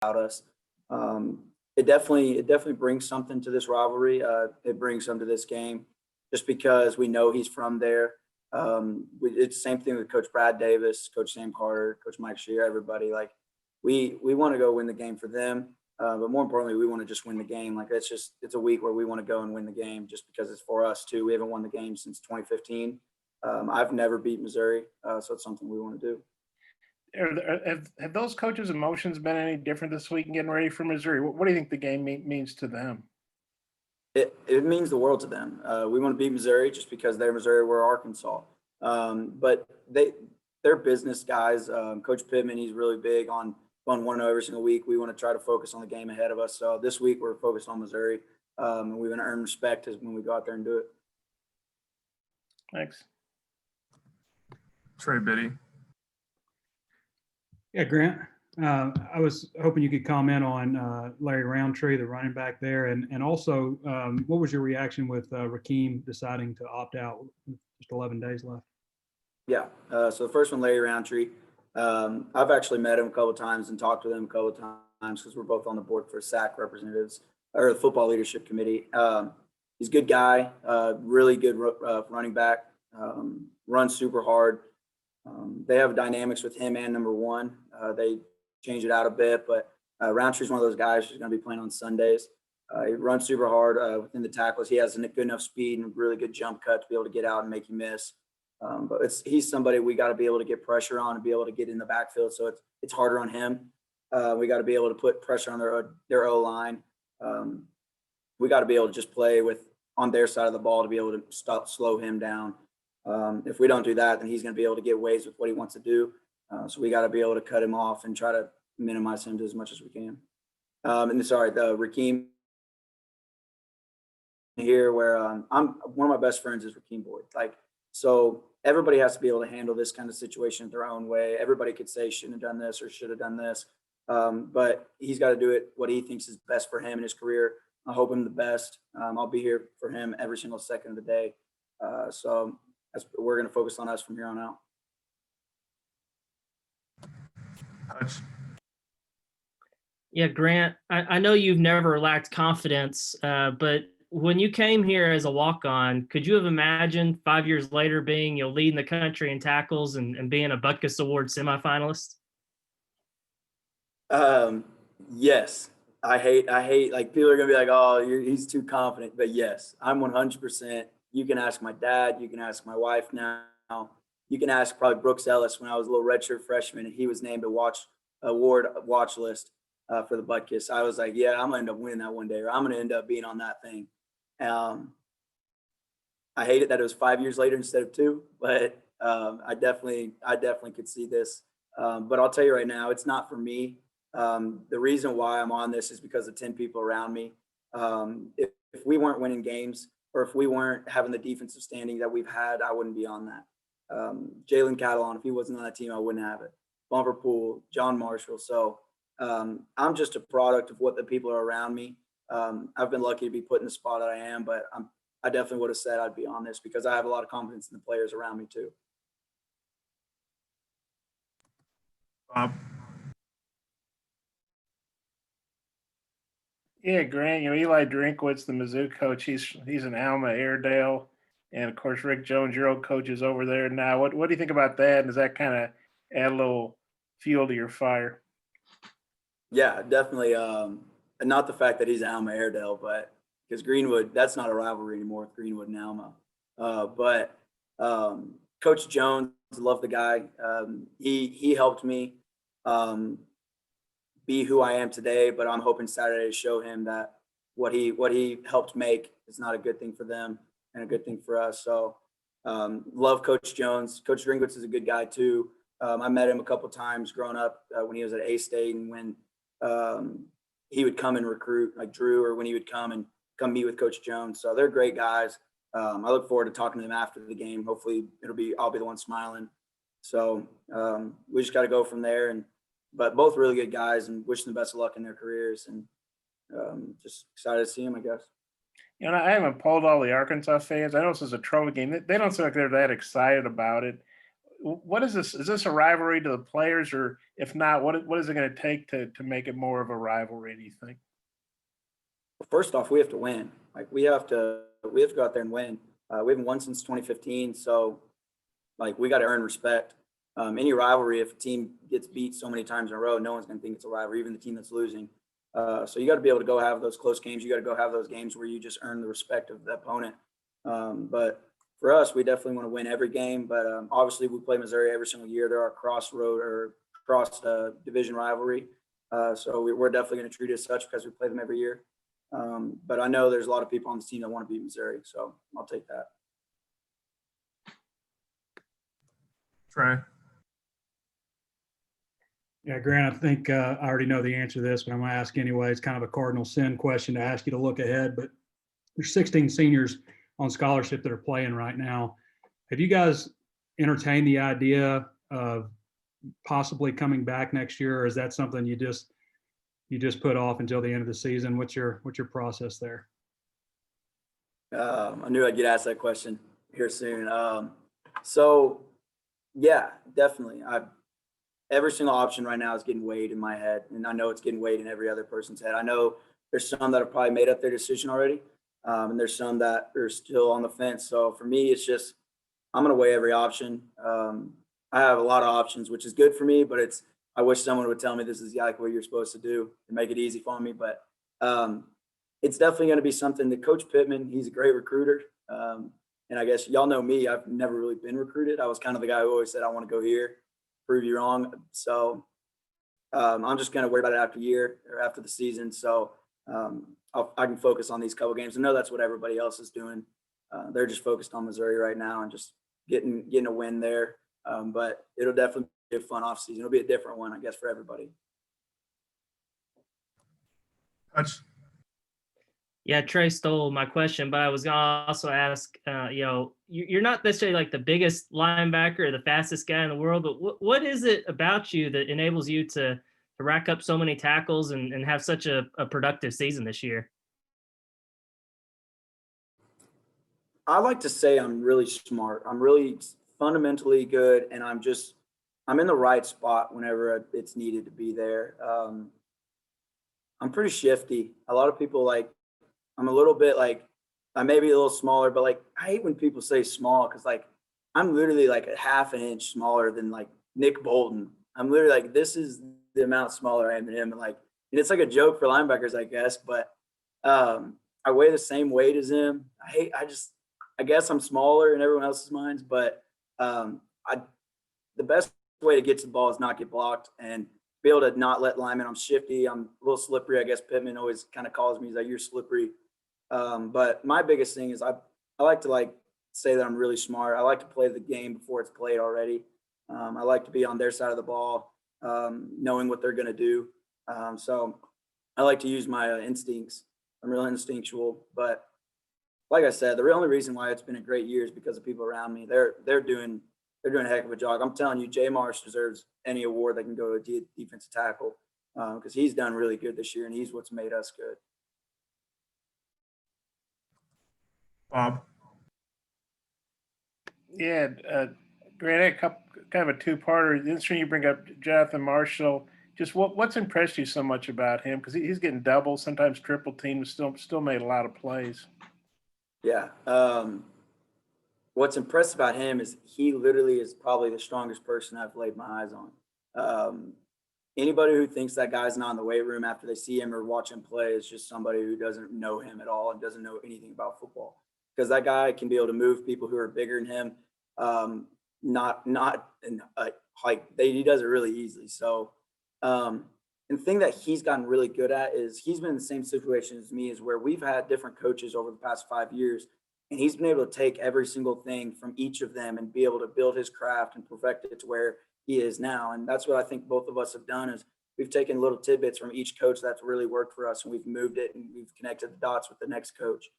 us. It definitely brings something to this rivalry. It brings some to this game, just because we know he's from there. It's the same thing with Coach Brad Davis, Coach Sam Carter, Coach Mike Shear, everybody. Like we want to go win the game for them, but more importantly, we want to just win the game. Like it's a week where we want to go and win the game, just because it's for us too. We haven't won the game since 2015. I've never beat Missouri, so it's something we want to do. Have those coaches' emotions been any different this week in getting ready for Missouri? What do you think the game means to them? It means the world to them. We want to beat Missouri just because they're Missouri, we're Arkansas. But they're business guys. Coach Pittman, he's really big on 1-0 every single week. We want to try to focus on the game ahead of us. So this week we're focused on Missouri, and we're going to earn respect when we go out there and do it. Thanks. Trey Biddy. Yeah, Grant. I was hoping you could comment on Larry Roundtree, the running back there, and also what was your reaction with Rakeem deciding to opt out with just 11 days left? Yeah. So the first one, Larry Roundtree. I've actually met him a couple of times and talked to him a couple of times because we're both on the board for SAC representatives or the football leadership committee. He's a good guy, really good running back, runs super hard. They have dynamics with him and number one. They change it out a bit, but Roundtree's one of those guys who's going to be playing on Sundays. He runs super hard within the tackles. He has good enough speed and really good jump cut to be able to get out and make you miss. But he's somebody we got to be able to get pressure on and be able to get in the backfield. So it's harder on him. We got to be able to put pressure on their O-line. We got to be able to just play on their side of the ball to be able to slow him down. If we don't do that, then he's going to be able to get ways with what he wants to do. So we got to be able to cut him off and try to minimize him as much as we can. The Rakeem here, where I'm one of my best friends is Rakeem Boyd. So everybody has to be able to handle this kind of situation their own way. Everybody could say shouldn't have done this or should have done this, but he's got to do it what he thinks is best for him in his career. I hope him the best. I'll be here for him every single second of the day. So we're going to focus on us from here on out. Yeah, Grant, I know you've never lacked confidence, but when you came here as a walk-on, could you have imagined 5 years later being leading the country in tackles and being a Butkus Award semifinalist? Yes. I hate like people are going to be like, oh, he's too confident. But yes, I'm 100%. You can ask my dad. You can ask my wife now. You can ask probably Brooks Ellis when I was a little redshirt freshman and he was named a award watch list for the Butkus. I was like, yeah, I'm gonna end up winning that one day, or I'm gonna end up being on that thing. I hate it that it was 5 years later instead of 2, but I definitely could see this. But I'll tell you right now, it's not for me. The reason why I'm on this is because of 10 people around me. If we weren't winning games, or if we weren't having the defensive standing that we've had, I wouldn't be on that. Jalen Catalon, if he wasn't on that team, I wouldn't have it. Bumper Pool, John Marshall. So I'm just a product of what the people are around me. I've been lucky to be put in the spot that I am, but I definitely would have said I'd be on this because I have a lot of confidence in the players around me too. Yeah, Grant, Eli Drinkwitz, the Mizzou coach, he's an Alma Airedale. And, of course, Rick Jones, your old coach, is over there now. What do you think about that? Does that kind of add a little fuel to your fire? Yeah, definitely. Not the fact that he's Alma Airedale, but because Greenwood, that's not a rivalry anymore with Greenwood and Alma. But Coach Jones, love the guy. He helped me be who I am today, but I'm hoping Saturday to show him that what he helped make is not a good thing for them and a good thing for us. So love Coach Jones. Coach Drinkwitz is a good guy too. I met him a couple times growing up when he was at A-State, and when he would come and recruit like Drew, or when he would come meet with Coach Jones. So they're great guys. I look forward to talking to them after the game. Hopefully I'll be the one smiling. So we just got to go from there. But both really good guys, and wish them the best of luck in their careers, and just excited to see them, I guess. I haven't polled all the Arkansas fans. I know this is a trophy game. They don't seem like they're that excited about it. what is this? Is this a rivalry to the players, or if not, what is it going to take to make it more of a rivalry? Do you think? First off, we have to win. Like we have to go out there and win. We haven't won since 2015, so like we got to earn respect. Any rivalry, if a team gets beat so many times in a row, no one's going to think it's a rivalry, even the team that's losing. So you got to be able to go have those close games. You got to go have those games where you just earn the respect of the opponent. But for us, we definitely want to win every game. But obviously, we play Missouri every single year. They're our crossroad or cross division rivalry. So we're definitely going to treat it as such because we play them every year. But I know there's a lot of people on this team that want to beat Missouri, so I'll take that. Trey. Yeah, Grant, I think I already know the answer to this, but I'm going to ask anyway. It's kind of a cardinal sin question to ask you to look ahead, but there's 16 seniors on scholarship that are playing right now. Have you guys entertained the idea of possibly coming back next year, or is that something you just put off until the end of the season? What's your process there? I knew I'd get asked that question here soon. So yeah, definitely. Every single option right now is getting weighed in my head, and I know it's getting weighed in every other person's head. I know there's some that have probably made up their decision already, and there's some that are still on the fence. So for me, it's just I'm going to weigh every option. I have a lot of options, which is good for me, but I wish someone would tell me this is like what you're supposed to do and make it easy for me. But it's definitely going to be something that Coach Pittman, he's a great recruiter. And I guess y'all know me, I've never really been recruited. I was kind of the guy who always said, I want to go here, prove you wrong. So I'm just going to worry about it after year or after the season. So I can focus on these couple games. I know that's what everybody else is doing. They're just focused on Missouri right now and just getting a win there. But it'll definitely be a fun offseason. It'll be a different one, I guess, for everybody. Hutch. Yeah, Trey stole my question, but I was going to also ask, you're not necessarily like the biggest linebacker or the fastest guy in the world, but what is it about you that enables you to rack up so many tackles and have such a productive season this year? I like to say I'm really smart. I'm really fundamentally good, and I'm in the right spot whenever it's needed to be there. I'm pretty shifty. A lot of people I'm a little bit I may be a little smaller, but I hate when people say small because I'm literally a half an inch smaller than Nick Bolton. I'm literally this is the amount smaller I am than him. And it's a joke for linebackers, I guess, but I weigh the same weight as him. I guess I'm smaller in everyone else's minds, but the best way to get to the ball is not get blocked and be able to not let linemen. I'm shifty. I'm a little slippery. I guess Pittman always kind of calls me. He's like, you're slippery. But my biggest thing is I like to say that I'm really smart. I like to play the game before it's played already. I like to be on their side of the ball, knowing what they're going to do. So I like to use my instincts. I'm real instinctual, but like I said, the only reason why it's been a great year is because of people around me. They're doing a heck of a job. I'm telling you, Jay Marsh deserves any award that can go to defensive tackle because he's done really good this year, and he's what's made us good. Bob. Yeah, Grant, kind of a two-parter. The interesting you bring up Jonathan Marshall. Just what's impressed you so much about him? Because he's getting double, sometimes triple teams, still made a lot of plays. Yeah. What's impressed about him is he literally is probably the strongest person I've laid my eyes on. Anybody who thinks that guy's not in the weight room after they see him or watch him play is just somebody who doesn't know him at all and doesn't know anything about football. Because that guy can be able to move people who are bigger than him. He does it really easily. So, and the thing that he's gotten really good at is he's been in the same situation as me, is where we've had different coaches over the past 5 years, and he's been able to take every single thing from each of them and be able to build his craft and perfect it to where he is now. And that's what I think both of us have done is we've taken little tidbits from each coach that's really worked for us, and we've moved it and we've connected the dots with the next coach.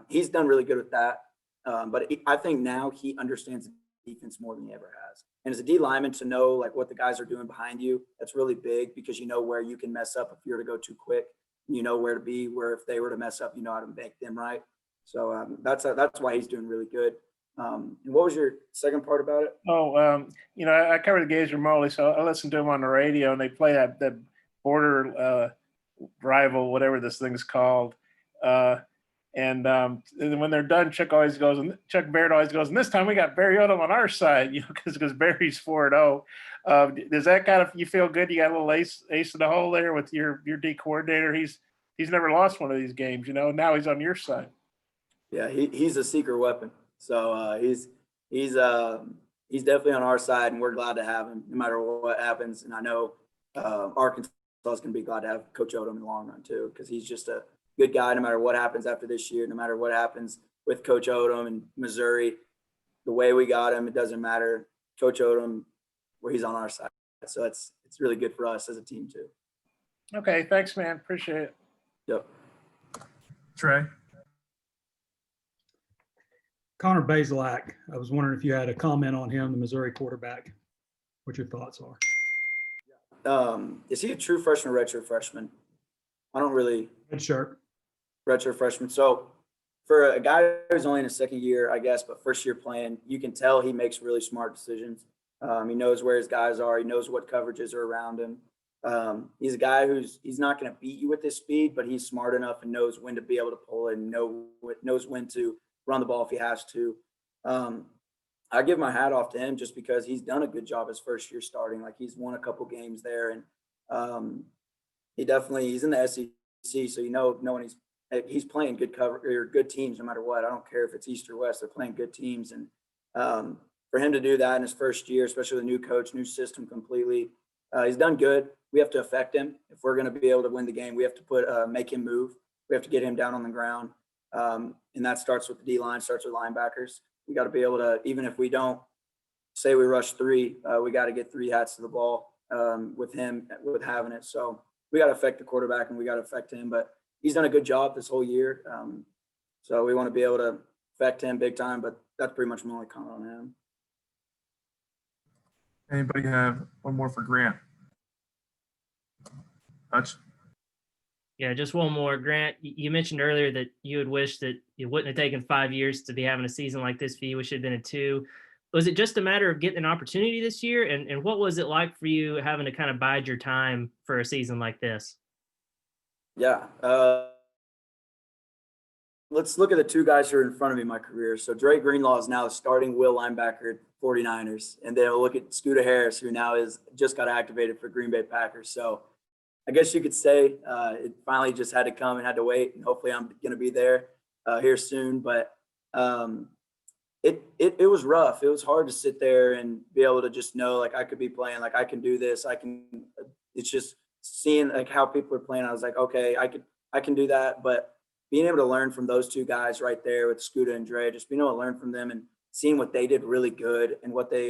He's done really good with that. But I think now he understands defense more than he ever has. And as a D lineman, to know what the guys are doing behind you, that's really big because you know where you can mess up if you're to go too quick. You know where to be, where if they were to mess up, you know how to make them right. So that's why he's doing really good. And what was your second part about it? I cover the games remotely, so I listen to them on the radio, and they play that border rival, whatever this thing's called. And when they're done, Chuck Barrett always goes, and this time we got Barry Odom on our side, because Barry's 4-0. Does that kind of, you feel good? You got a little ace in the hole there with your D coordinator. He's never lost one of these games, now he's on your side. Yeah, he's a secret weapon. So he's definitely on our side, and we're glad to have him no matter what happens. And I know Arkansas is going to be glad to have Coach Odom in the long run too, because he's just a good guy no matter what happens after this year, no matter what happens with Coach Odom and Missouri. The way we got him, it doesn't matter. Coach Odom, where he's on our side. So it's really good for us as a team too. Okay, thanks, man. Appreciate it. Yep. Trey. Connor Basilak, I was wondering if you had a comment on him, the Missouri quarterback, what your thoughts are. Is he a true freshman or redshirt freshman? I don't really. Redshirt. Redshirt freshman. So for a guy who's only in his second year, I guess, but first year playing, you can tell he makes really smart decisions. He knows where his guys are. He knows what coverages are around him. He's a guy he's not going to beat you with his speed, but he's smart enough and knows when to be able to pull it and knows when to run the ball if he has to. I give my hat off to him just because he's done a good job his first year starting. Like, he's won a couple games there, and he's in the SEC, so knowing he's playing good cover or good teams no matter what. I don't care if it's East or West; they're playing good teams, and for him to do that in his first year, especially with a new coach, new system completely, he's done good. We have to affect him if we're going to be able to win the game. We have to make him move. We have to get him down on the ground, and that starts with the D line, starts with linebackers. We got to be able to, even if we don't say we rush three, we got to get three hats to the ball with him, with having it. So we got to affect the quarterback and we got to affect him. But he's done a good job this whole year. So we want to be able to affect him big time. But that's pretty much my only comment on him. Anybody have one more for Grant? Hutch? Yeah, just one more. Grant, you mentioned earlier that you would wish that it wouldn't have taken 5 years to be having a season like this for you. Wish it had been a 2. Was it just a matter of getting an opportunity this year? And what was it like for you having to kind of bide your time for a season like this? Yeah. Let's look at the two guys who are in front of me in my career. So Trey Greenlaw is now the starting will linebacker at 49ers. And then we'll look at Scooter Harris, who now just got activated for Green Bay Packers. So I guess you could say it finally just had to come and had to wait, and hopefully I'm going to be there here soon. But it was rough. It was hard to sit there and be able to just know, like, I could be playing, like, I can do this. It's just seeing like how people are playing. I was like, okay, I can do that. But being able to learn from those two guys right there with Scooter and Dre, just being able to learn from them and seeing what they did really good and what they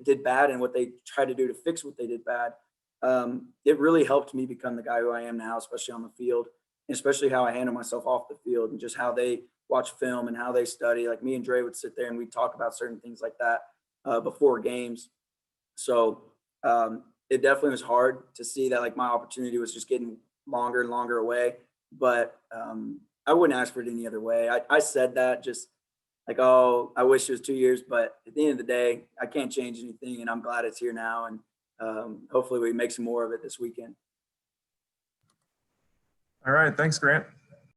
did bad and what they tried to do to fix what they did bad. It really helped me become the guy who I am now, especially on the field, and especially how I handle myself off the field and just how they watch film and how they study. Like, me and Dre would sit there and we'd talk about certain things like that before games. So it definitely was hard to see that, like, my opportunity was just getting longer and longer away. But I wouldn't ask for it any other way. I said that just like, oh, I wish it was 2 years, but at the end of the day, I can't change anything, and I'm glad it's here now. And hopefully we make some more of it this weekend. All right. Thanks, Grant.